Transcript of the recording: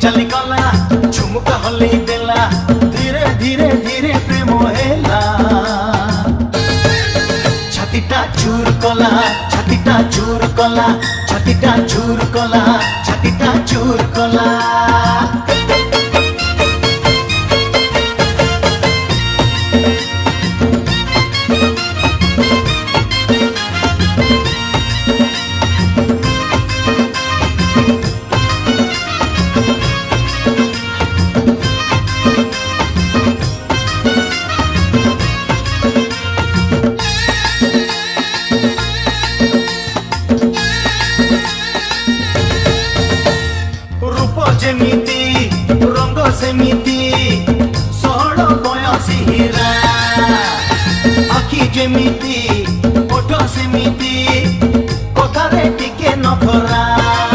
चली गला झुमुका हलई देला धीरे धीरे धीरे प्रेम हेला छातीटा चूर कला छातीटा चूर कला छातीटा चूर कला छातीटा चूर कला जेमिति रंग सेमिति सोहड़ बयसी हीरा आखि जेमिति ओठ सेमिति कथारे टिके नखरा।